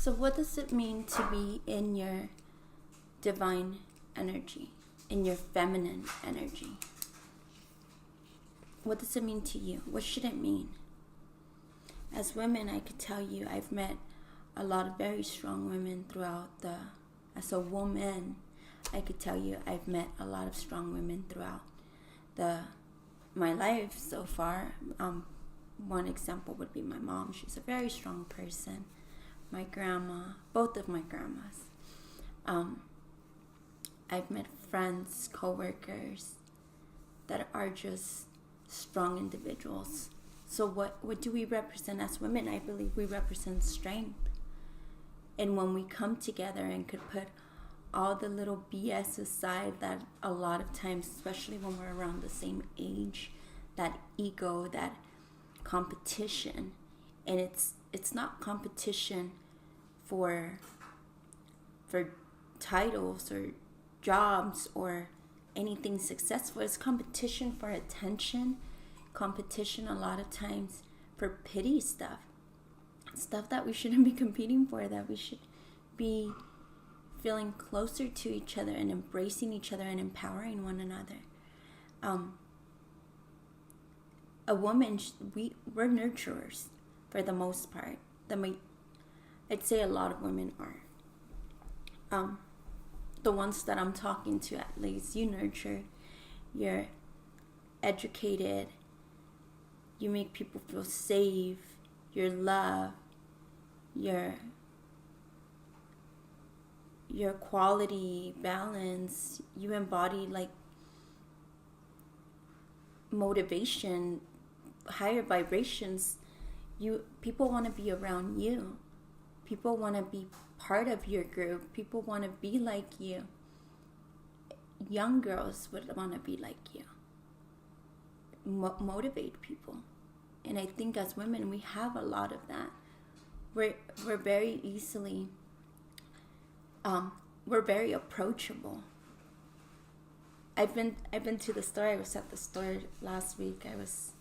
So what does it mean to be in your divine energy, in your feminine energy? What does it mean to you? What should it mean? As women, I could tell you I've met a lot of very strong women as a woman, I could tell you I've met a lot of strong women throughout my life so far. One example would be my mom. She's a very strong person. My grandma, both of my grandmas. I've met friends, co-workers that are just strong individuals. So what do we represent as women? I believe we represent strength. And when we come together and could put all the little BS aside that a lot of times, especially when we're around the same age, that ego, that competition, and it's not competition for titles or jobs or anything successful. It's competition for attention, competition a lot of times for pity stuff that we shouldn't be competing for, that we should be feeling closer to each other and embracing each other and empowering one another. A woman, we're nurturers for the most part. I'd say a lot of women are. The ones that I'm talking to, at least, you nurture, you're educated, you make people feel safe, you're loved, your quality, balance, you embody like motivation, higher vibrations. People want to be around you. People want to be part of your group. People want to be like you. Young girls would want to be like you. Motivate people. And I think as women, we have a lot of that. We're very easily, we're very approachable. I've been to the store. I was at the store last week. I was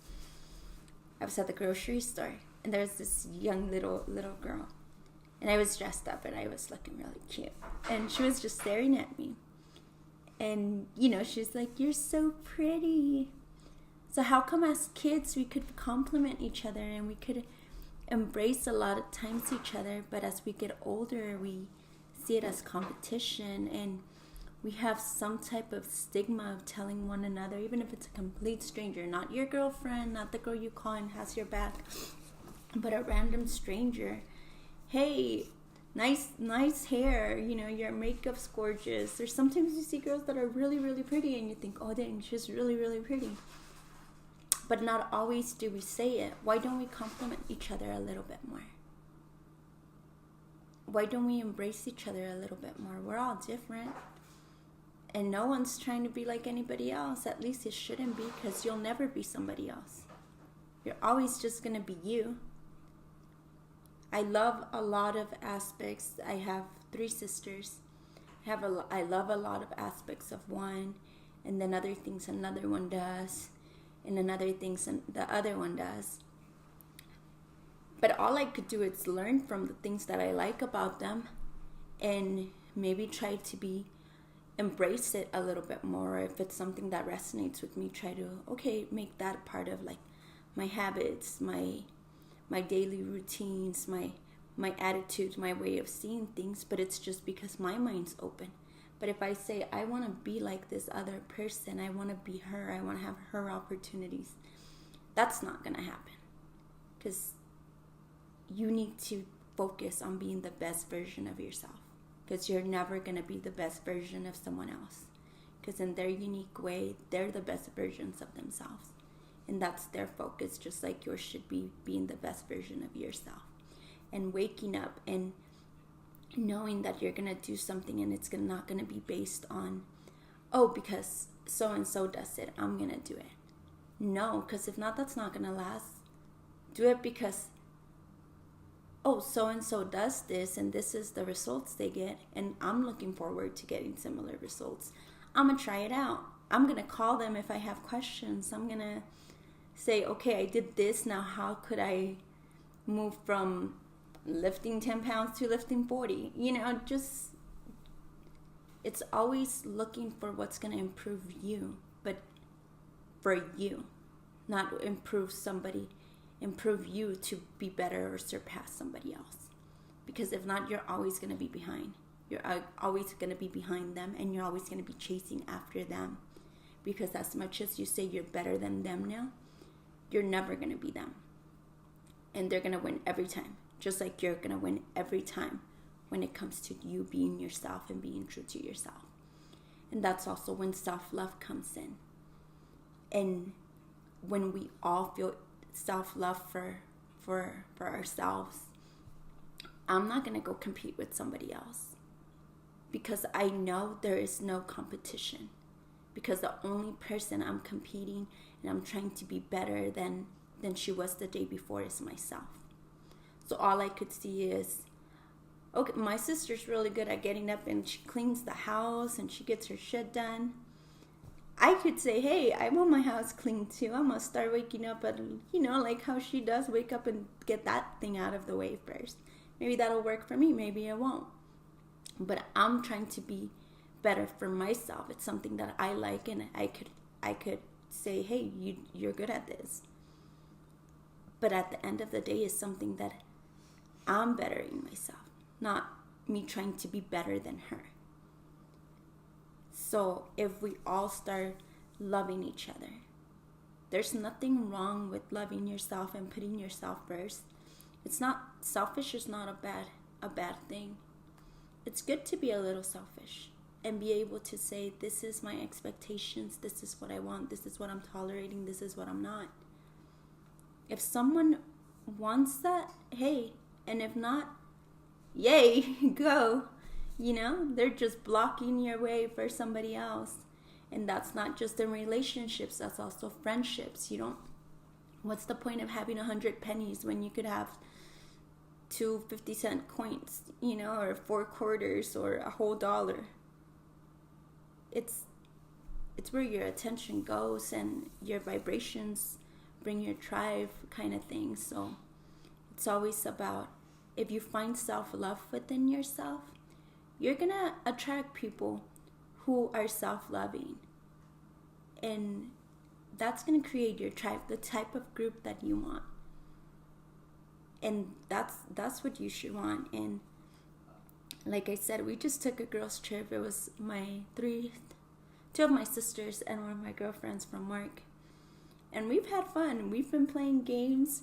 at the grocery store, and there's this young little girl, and I was dressed up and I was looking really cute, and she was just staring at me, and she was like, "You're so pretty." So how come as kids we could compliment each other and we could embrace a lot of times each other, but as we get older we see it as competition, and we have some type of stigma of telling one another, even if it's a complete stranger, not your girlfriend, not the girl you call and has your back, but a random stranger, "Hey, nice hair, your makeup's gorgeous." Or sometimes you see girls that are really, really pretty and you think, "Oh dang, she's really, really pretty." But not always do we say it. Why don't we compliment each other a little bit more? Why don't we embrace each other a little bit more? We're all different. And no one's trying to be like anybody else. At least it shouldn't be, because you'll never be somebody else. You're always just going to be you. I love a lot of aspects. I have 3 sisters. I love a lot of aspects of one, and then other things another one does, and then other things the other one does. But all I could do is learn from the things that I like about them, and maybe try to embrace it a little bit more. If it's something that resonates with me, try to make that part of like my habits, my daily routines, my attitude, my way of seeing things. But it's just because my mind's open. But if I say I want to be like this other person, I want to be her, I want to have her opportunities, that's not going to happen. Because you need to focus on being the best version of yourself. Because you're never going to be the best version of someone else. Because in their unique way, they're the best versions of themselves. And that's their focus, just like yours should be, being the best version of yourself. And waking up and knowing that you're going to do something, and it's not going to be based on, because so-and-so does it, I'm going to do it. No, because if not, that's not going to last. Do it because, so-and-so does this, and this is the results they get, and I'm looking forward to getting similar results. I'm going to try it out. I'm going to call them if I have questions. I'm going to say, okay, I did this. Now how could I move from lifting 10 pounds to lifting 40. You know, just, it's always looking for what's going to improve you, but for you, not improve somebody, improve you to be better or surpass somebody else. Because if not, you're always going to be behind. You're always going to be behind them, and you're always going to be chasing after them. Because as much as you say you're better than them now, you're never going to be them. And they're going to win every time. Just like you're going to win every time when it comes to you being yourself and being true to yourself. And that's also when self-love comes in. And when we all feel self-love for ourselves, I'm not going to go compete with somebody else. Because I know there is no competition. Because the only person I'm competing and I'm trying to be better than she was the day before is myself. So all I could see is, okay, my sister's really good at getting up and she cleans the house and she gets her shit done. I could say, hey, I want my house clean too. I'm going to start waking up at, like how she does, wake up and get that thing out of the way first. Maybe that'll work for me. Maybe it won't. But I'm trying to be better for myself. It's something that I like, and I could say, hey, you're good at this. But at the end of the day, it's something that I'm bettering myself, not me trying to be better than her. So if we all start loving each other, there's nothing wrong with loving yourself and putting yourself first. It's not, selfish is not a bad thing. It's good to be a little selfish and be able to say, this is my expectations, this is what I want, this is what I'm tolerating, this is what I'm not. If someone wants that, hey, and if not, yay, go. They're just blocking your way for somebody else. And that's not just in relationships, that's also friendships. What's the point of having 100 pennies when you could have 2 50-cent coins, or 4 quarters or a whole dollar? It's where your attention goes and your vibrations bring your tribe kind of thing. So it's always about, if you find self-love within yourself, you're going to attract people who are self-loving. And that's going to create your tribe, the type of group that you want. And that's what you should want. And like I said, we just took a girls' trip. It was two of my sisters and one of my girlfriends from work. And we've had fun. We've been playing games.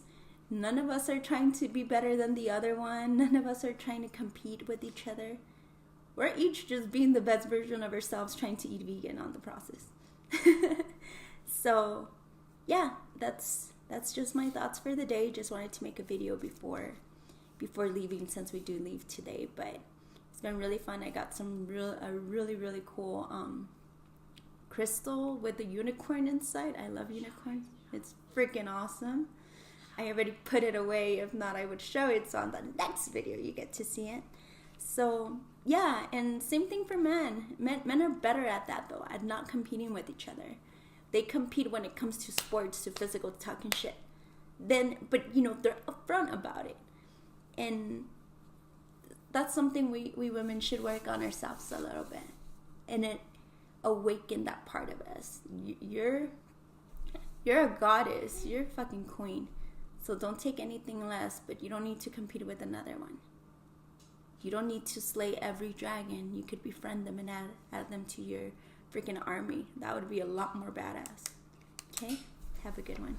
None of us are trying to be better than the other one. None of us are trying to compete with each other. We're each just being the best version of ourselves, trying to eat vegan on the process. So, yeah, that's just my thoughts for the day. Just wanted to make a video before leaving, since we do leave today. But it's been really fun. I got a really, really cool crystal with a unicorn inside. I love unicorns. It's freaking awesome. I already put it away. If not, I would show it. So on the next video, you get to see it. So, yeah, and same thing for men. Men are better at that, though, at not competing with each other. They compete when it comes to sports, to physical talking shit. But they're upfront about it. And that's something we women should work on ourselves a little bit. And it awaken that part of us. You're a goddess. You're a fucking queen. So don't take anything less, but you don't need to compete with another one. You don't need to slay every dragon. You could befriend them and add them to your freaking army. That would be a lot more badass. Okay? Have a good one.